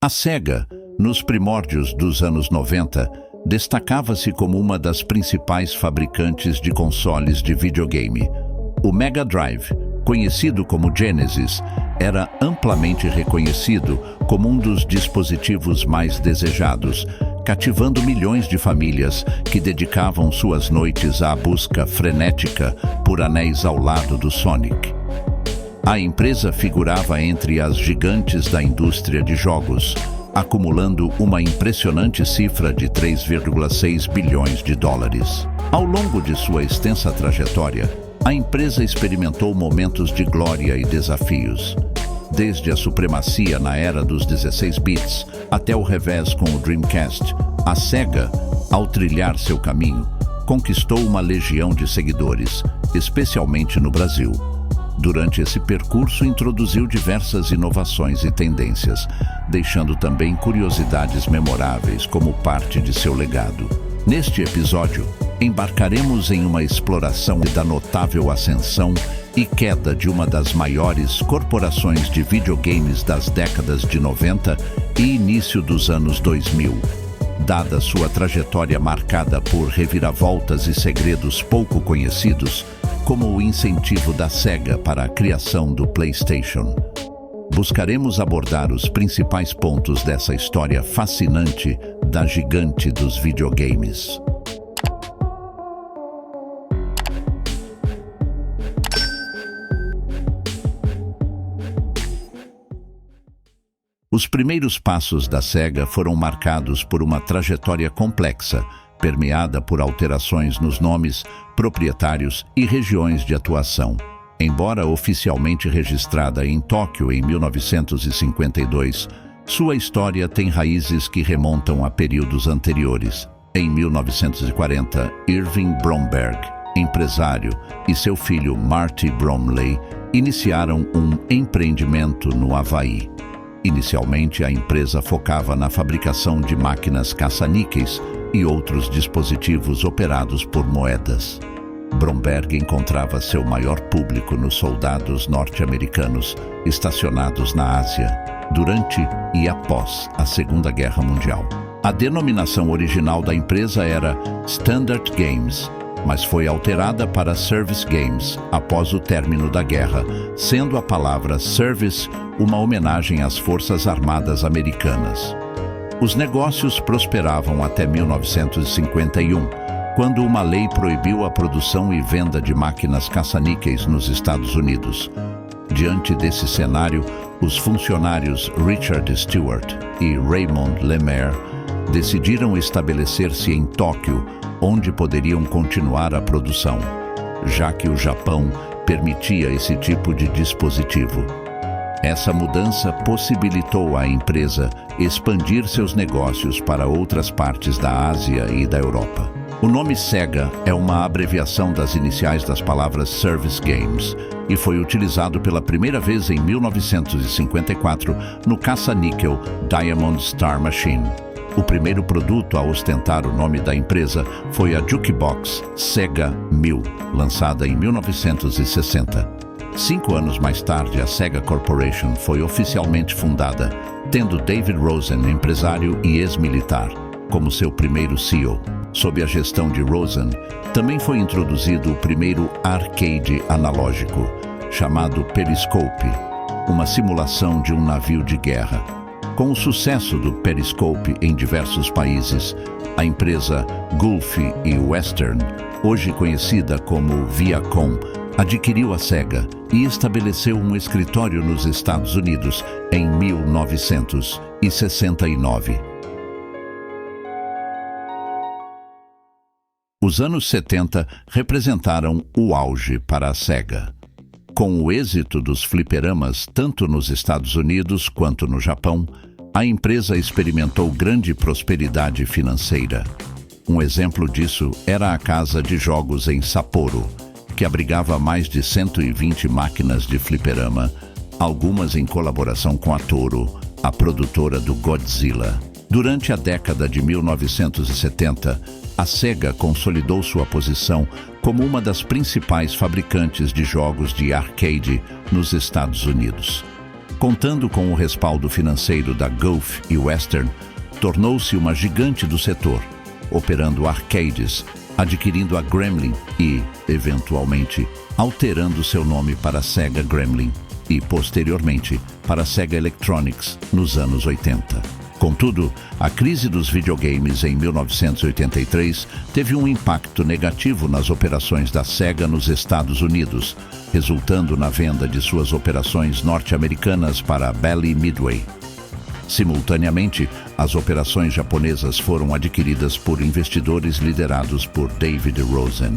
A Sega, nos primórdios dos anos 90, destacava-se como uma das principais fabricantes de consoles de videogame. O Mega Drive, conhecido como Genesis, era amplamente reconhecido como um dos dispositivos mais desejados, cativando milhões de famílias que dedicavam suas noites à busca frenética por anéis ao lado do Sonic. A empresa figurava entre as gigantes da indústria de jogos, acumulando uma impressionante cifra de 3,6 bilhões de dólares. Ao longo de sua extensa trajetória, a empresa experimentou momentos de glória e desafios. Desde a supremacia na era dos 16 bits até o revés com o Dreamcast, a Sega, ao trilhar seu caminho, conquistou uma legião de seguidores, especialmente no Brasil. Durante esse percurso, introduziu diversas inovações e tendências, deixando também curiosidades memoráveis como parte de seu legado. Neste episódio, embarcaremos em uma exploração da notável ascensão e queda de uma das maiores corporações de videogames das décadas de 90 e início dos anos 2000. Dada sua trajetória marcada por reviravoltas e segredos pouco conhecidos, como o incentivo da Sega para a criação do PlayStation. Buscaremos abordar os principais pontos dessa história fascinante da gigante dos videogames. Os primeiros passos da Sega foram marcados por uma trajetória complexa, permeada por alterações nos nomes, proprietários e regiões de atuação. Embora oficialmente registrada em Tóquio em 1952, sua história tem raízes que remontam a períodos anteriores. Em 1940, Irving Bromberg, empresário, e seu filho Marty Bromley iniciaram um empreendimento no Havaí. Inicialmente, a empresa focava na fabricação de máquinas caça-níqueis e outros dispositivos operados por moedas. Bromberg encontrava seu maior público nos soldados norte-americanos estacionados na Ásia, durante e após a Segunda Guerra Mundial. A denominação original da empresa era Standard Games, mas foi alterada para Service Games após o término da guerra, sendo a palavra Service uma homenagem às Forças Armadas Americanas. Os negócios prosperavam até 1951, quando uma lei proibiu a produção e venda de máquinas caça-níqueis nos Estados Unidos. Diante desse cenário, os funcionários Richard Stewart e Raymond Lemaire decidiram estabelecer-se em Tóquio, onde poderiam continuar a produção, já que o Japão permitia esse tipo de dispositivo. Essa mudança possibilitou à empresa expandir seus negócios para outras partes da Ásia e da Europa. O nome Sega é uma abreviação das iniciais das palavras Service Games e foi utilizado pela primeira vez em 1954 no caça-níquel Diamond Star Machine. O primeiro produto a ostentar o nome da empresa foi a Jukebox Sega 1000, lançada em 1960. 5 anos mais tarde, a Sega Corporation foi oficialmente fundada, tendo David Rosen, empresário e ex-militar, como seu primeiro CEO. Sob a gestão de Rosen, também foi introduzido o primeiro arcade analógico, chamado Periscope, uma simulação de um navio de guerra. Com o sucesso do Periscope em diversos países, a empresa Gulf e Western, hoje conhecida como Viacom, adquiriu a Sega e estabeleceu um escritório nos Estados Unidos em 1969. Os anos 70 representaram o auge para a Sega. Com o êxito dos fliperamas tanto nos Estados Unidos quanto no Japão, a empresa experimentou grande prosperidade financeira. Um exemplo disso era a casa de jogos em Sapporo, que abrigava mais de 120 máquinas de fliperama, algumas em colaboração com a Toro, a produtora do Godzilla. Durante a década de 1970, a Sega consolidou sua posição como uma das principais fabricantes de jogos de arcade nos Estados Unidos. Contando com o respaldo financeiro da Gulf e Western, tornou-se uma gigante do setor, operando arcades, adquirindo a Gremlin e, eventualmente, alterando seu nome para Sega Gremlin e, posteriormente, para Sega Electronics nos anos 80. Contudo, a crise dos videogames em 1983 teve um impacto negativo nas operações da Sega nos Estados Unidos, resultando na venda de suas operações norte-americanas para a Bally Midway. Simultaneamente, as operações japonesas foram adquiridas por investidores liderados por David Rosen.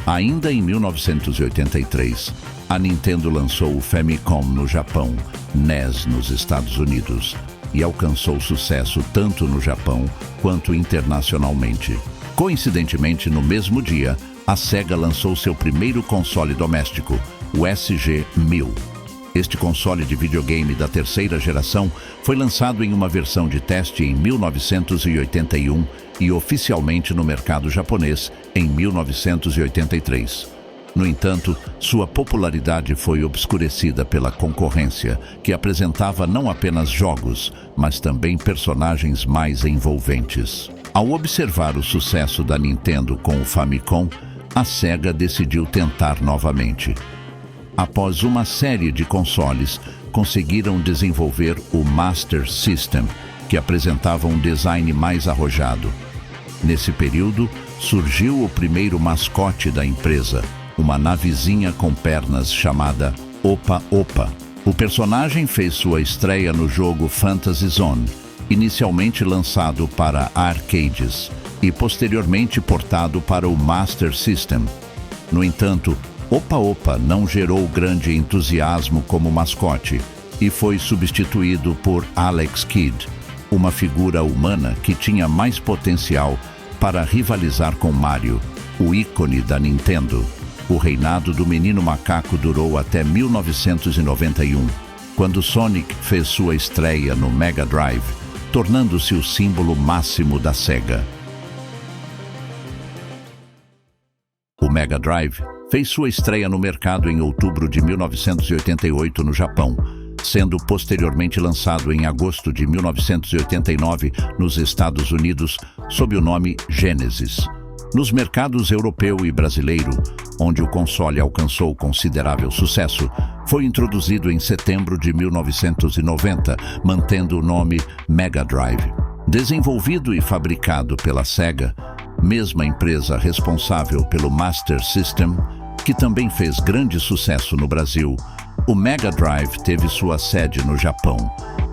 Ainda em 1983, a Nintendo lançou o Famicom no Japão, NES nos Estados Unidos, e alcançou sucesso tanto no Japão quanto internacionalmente. Coincidentemente, no mesmo dia, a Sega lançou seu primeiro console doméstico, o SG-1000. Este console de videogame da terceira geração foi lançado em uma versão de teste em 1981 e oficialmente no mercado japonês em 1983. No entanto, sua popularidade foi obscurecida pela concorrência, que apresentava não apenas jogos, mas também personagens mais envolventes. Ao observar o sucesso da Nintendo com o Famicom, a Sega decidiu tentar novamente. Após uma série de consoles, conseguiram desenvolver o Master System, que apresentava um design mais arrojado. Nesse período, surgiu o primeiro mascote da empresa, uma navezinha com pernas chamada Opa Opa. O personagem fez sua estreia no jogo Fantasy Zone, inicialmente lançado para arcades e posteriormente portado para o Master System. No entanto, Opa Opa não gerou grande entusiasmo como mascote e foi substituído por Alex Kidd, uma figura humana que tinha mais potencial para rivalizar com Mario, o ícone da Nintendo. O reinado do menino macaco durou até 1991, quando Sonic fez sua estreia no Mega Drive, tornando-se o símbolo máximo da Sega. O Mega Drive fez sua estreia no mercado em outubro de 1988 no Japão, sendo posteriormente lançado em agosto de 1989 nos Estados Unidos sob o nome Genesis. Nos mercados europeu e brasileiro, onde o console alcançou considerável sucesso, foi introduzido em setembro de 1990, mantendo o nome Mega Drive. Desenvolvido e fabricado pela Sega, mesma empresa responsável pelo Master System, que também fez grande sucesso no Brasil, o Mega Drive teve sua sede no Japão,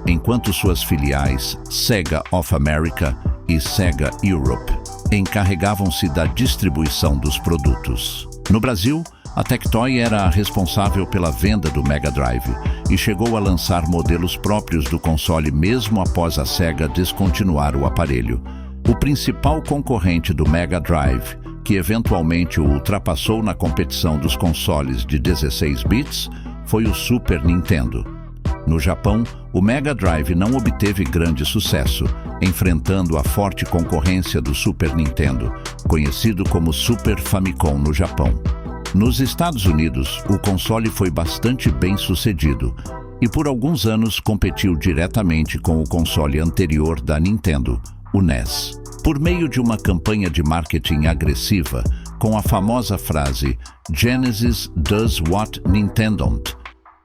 enquanto suas filiais Sega of America e Sega Europe encarregavam-se da distribuição dos produtos. No Brasil, a Tectoy era a responsável pela venda do Mega Drive e chegou a lançar modelos próprios do console mesmo após a Sega descontinuar o aparelho. O principal concorrente do Mega Drive, que eventualmente o ultrapassou na competição dos consoles de 16 bits, foi o Super Nintendo. No Japão, o Mega Drive não obteve grande sucesso, enfrentando a forte concorrência do Super Nintendo, conhecido como Super Famicom no Japão. Nos Estados Unidos, o console foi bastante bem sucedido e por alguns anos competiu diretamente com o console anterior da Nintendo, o NES. Por meio de uma campanha de marketing agressiva, com a famosa frase "Genesis does what Nintendo don't",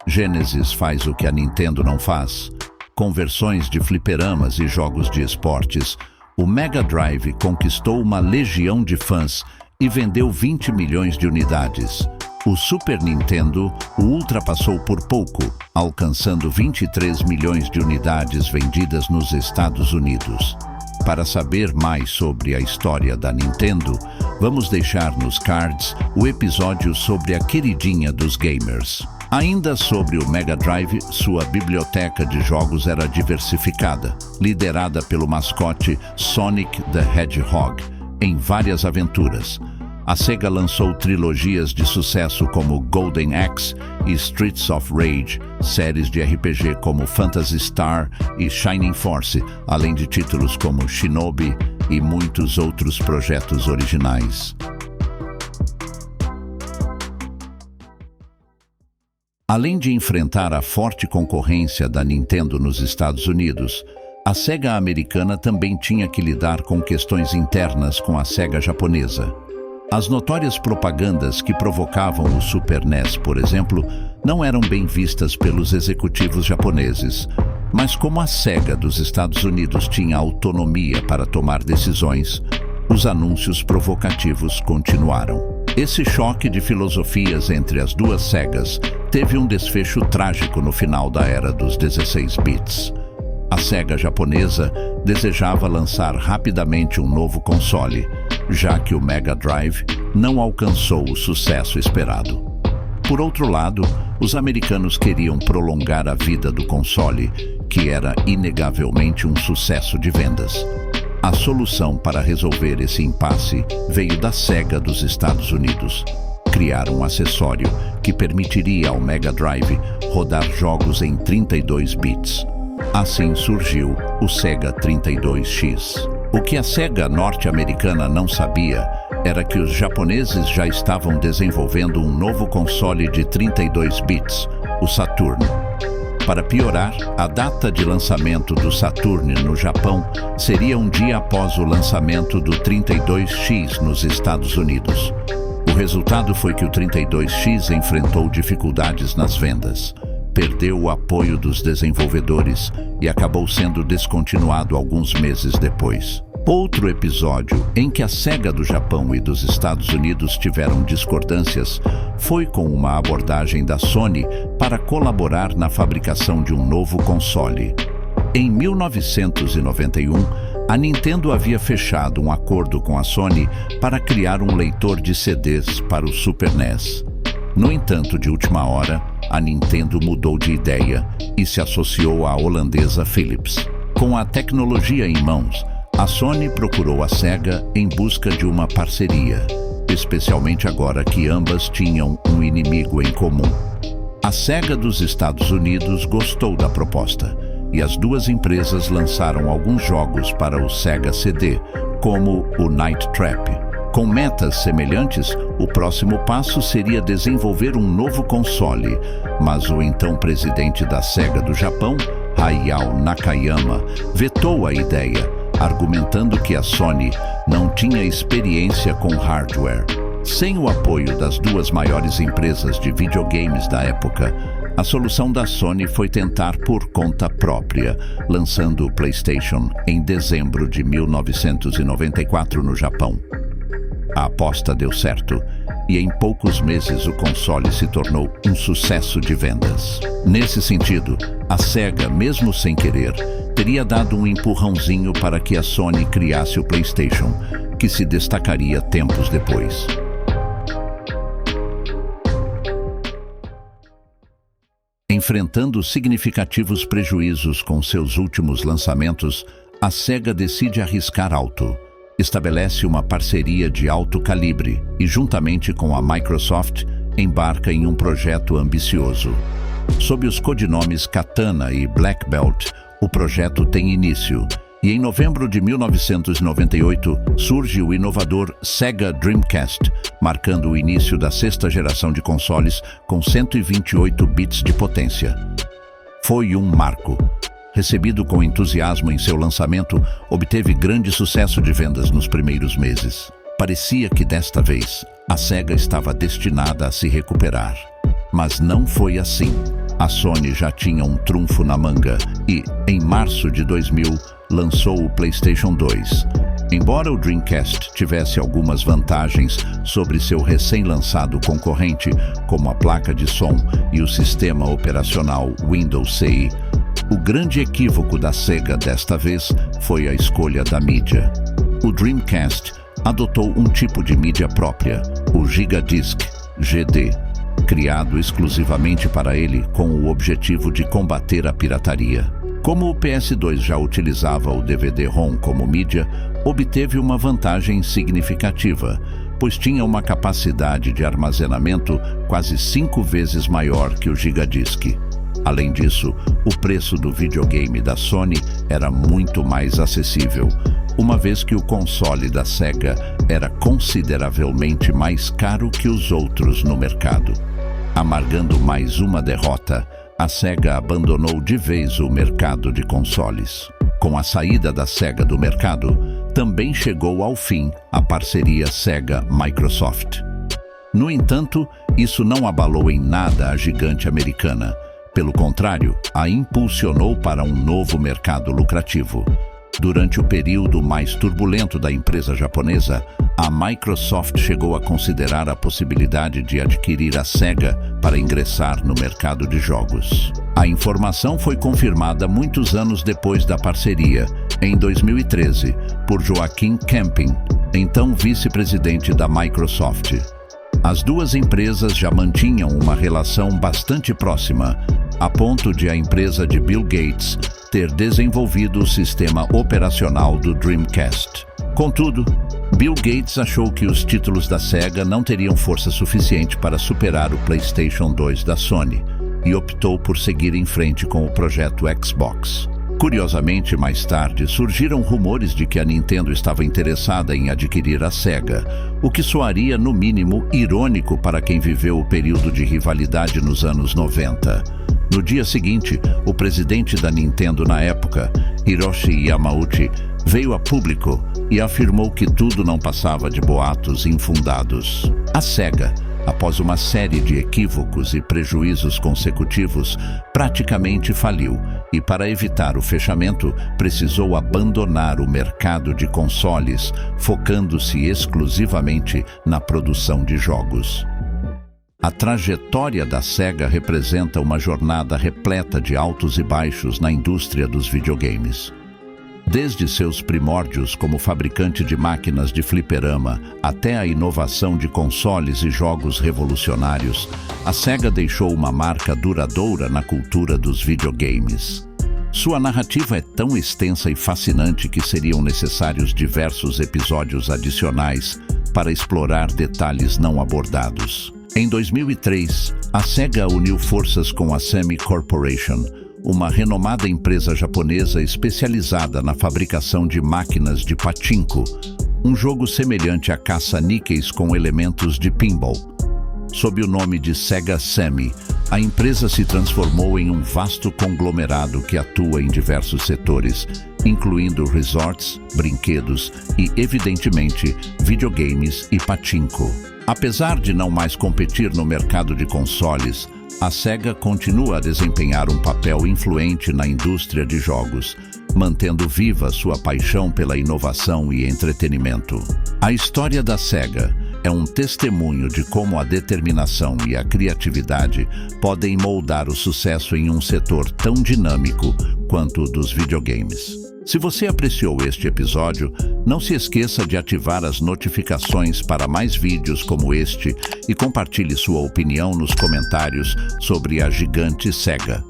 Genesis faz o que a Nintendo não faz, com versões de fliperamas e jogos de esportes, o Mega Drive conquistou uma legião de fãs e vendeu 20 milhões de unidades. O Super Nintendo o ultrapassou por pouco, alcançando 23 milhões de unidades vendidas nos Estados Unidos. Para saber mais sobre a história da Nintendo, vamos deixar nos cards o episódio sobre a queridinha dos gamers. Ainda sobre o Mega Drive, sua biblioteca de jogos era diversificada, liderada pelo mascote Sonic the Hedgehog, em várias aventuras. A Sega lançou trilogias de sucesso como Golden Axe e Streets of Rage, séries de RPG como Phantasy Star e Shining Force, além de títulos como Shinobi e muitos outros projetos originais. Além de enfrentar a forte concorrência da Nintendo nos Estados Unidos, a Sega americana também tinha que lidar com questões internas com a Sega japonesa. As notórias propagandas que provocavam o Super NES, por exemplo, não eram bem vistas pelos executivos japoneses, mas como a Sega dos Estados Unidos tinha autonomia para tomar decisões, os anúncios provocativos continuaram. Esse choque de filosofias entre as duas Segas teve um desfecho trágico no final da era dos 16 bits. A Sega japonesa desejava lançar rapidamente um novo console, já que o Mega Drive não alcançou o sucesso esperado. Por outro lado, os americanos queriam prolongar a vida do console, que era inegavelmente um sucesso de vendas. A solução para resolver esse impasse veio da Sega dos Estados Unidos. Criar um acessório que permitiria ao Mega Drive rodar jogos em 32 bits. Assim surgiu o Sega 32X. O que a Sega norte-americana não sabia era que os japoneses já estavam desenvolvendo um novo console de 32 bits, o Saturn. Para piorar, a data de lançamento do Saturn no Japão seria um dia após o lançamento do 32X nos Estados Unidos. O resultado foi que o 32X enfrentou dificuldades nas vendas, perdeu o apoio dos desenvolvedores e acabou sendo descontinuado alguns meses depois. Outro episódio em que a Sega do Japão e dos Estados Unidos tiveram discordâncias foi com uma abordagem da Sony para colaborar na fabricação de um novo console. Em 1991, a Nintendo havia fechado um acordo com a Sony para criar um leitor de CDs para o Super NES. No entanto, de última hora, a Nintendo mudou de ideia e se associou à holandesa Philips. Com a tecnologia em mãos, a Sony procurou a Sega em busca de uma parceria, especialmente agora que ambas tinham um inimigo em comum. A Sega dos Estados Unidos gostou da proposta, e as duas empresas lançaram alguns jogos para o Sega CD, como o Night Trap. Com metas semelhantes, o próximo passo seria desenvolver um novo console, mas o então presidente da Sega do Japão, Hayao Nakayama, vetou a ideia, argumentando que a Sony não tinha experiência com hardware. Sem o apoio das duas maiores empresas de videogames da época, a solução da Sony foi tentar por conta própria, lançando o PlayStation em dezembro de 1994 no Japão. A aposta deu certo, e em poucos meses o console se tornou um sucesso de vendas. Nesse sentido, a Sega, mesmo sem querer, teria dado um empurrãozinho para que a Sony criasse o PlayStation, que se destacaria tempos depois. Enfrentando significativos prejuízos com seus últimos lançamentos, a Sega decide arriscar alto. Estabelece uma parceria de alto calibre e, juntamente com a Microsoft, embarca em um projeto ambicioso. Sob os codinomes Katana e Black Belt, o projeto tem início, e em novembro de 1998 surge o inovador Sega Dreamcast, marcando o início da sexta geração de consoles com 128 bits de potência. Foi um marco. Recebido com entusiasmo em seu lançamento, obteve grande sucesso de vendas nos primeiros meses. Parecia que desta vez a Sega estava destinada a se recuperar. Mas não foi assim. A Sony já tinha um trunfo na manga e, em março de 2000, lançou o PlayStation 2. Embora o Dreamcast tivesse algumas vantagens sobre seu recém-lançado concorrente, como a placa de som e o sistema operacional Windows CE, o grande equívoco da Sega desta vez foi a escolha da mídia. O Dreamcast adotou um tipo de mídia própria, o Gigadisc, GD, criado exclusivamente para ele com o objetivo de combater a pirataria. Como o PS2 já utilizava o DVD-ROM como mídia, obteve uma vantagem significativa, pois tinha uma capacidade de armazenamento quase 5 vezes maior que o Gigadisc. Além disso, o preço do videogame da Sony era muito mais acessível, uma vez que o console da Sega era consideravelmente mais caro que os outros no mercado. Amargando mais uma derrota, a Sega abandonou de vez o mercado de consoles. Com a saída da Sega do mercado, também chegou ao fim a parceria Sega-Microsoft. No entanto, isso não abalou em nada a gigante americana. Pelo contrário, a impulsionou para um novo mercado lucrativo. Durante o período mais turbulento da empresa japonesa, a Microsoft chegou a considerar a possibilidade de adquirir a Sega para ingressar no mercado de jogos. A informação foi confirmada muitos anos depois da parceria, em 2013, por Joaquim Camping, então vice-presidente da Microsoft. As duas empresas já mantinham uma relação bastante próxima, a ponto de a empresa de Bill Gates ter desenvolvido o sistema operacional do Dreamcast. Contudo, Bill Gates achou que os títulos da Sega não teriam força suficiente para superar o PlayStation 2 da Sony e optou por seguir em frente com o projeto Xbox. Curiosamente, mais tarde, surgiram rumores de que a Nintendo estava interessada em adquirir a Sega, o que soaria, no mínimo, irônico para quem viveu o período de rivalidade nos anos 90. No dia seguinte, o presidente da Nintendo na época, Hiroshi Yamauchi, veio a público e afirmou que tudo não passava de boatos infundados. A Sega, após uma série de equívocos e prejuízos consecutivos, praticamente faliu e, para evitar o fechamento, precisou abandonar o mercado de consoles, focando-se exclusivamente na produção de jogos. A trajetória da Sega representa uma jornada repleta de altos e baixos na indústria dos videogames. Desde seus primórdios como fabricante de máquinas de fliperama até a inovação de consoles e jogos revolucionários, a Sega deixou uma marca duradoura na cultura dos videogames. Sua narrativa é tão extensa e fascinante que seriam necessários diversos episódios adicionais para explorar detalhes não abordados. Em 2003, a Sega uniu forças com a Semi Corporation, uma renomada empresa japonesa especializada na fabricação de máquinas de pachinko, um jogo semelhante a caça-níqueis com elementos de pinball. Sob o nome de Sega Sammy, a empresa se transformou em um vasto conglomerado que atua em diversos setores, incluindo resorts, brinquedos e, evidentemente, videogames e pachinko. Apesar de não mais competir no mercado de consoles, a Sega continua a desempenhar um papel influente na indústria de jogos, mantendo viva sua paixão pela inovação e entretenimento. A história da Sega é um testemunho de como a determinação e a criatividade podem moldar o sucesso em um setor tão dinâmico quanto o dos videogames. Se você apreciou este episódio, não se esqueça de ativar as notificações para mais vídeos como este e compartilhe sua opinião nos comentários sobre a gigante Sega.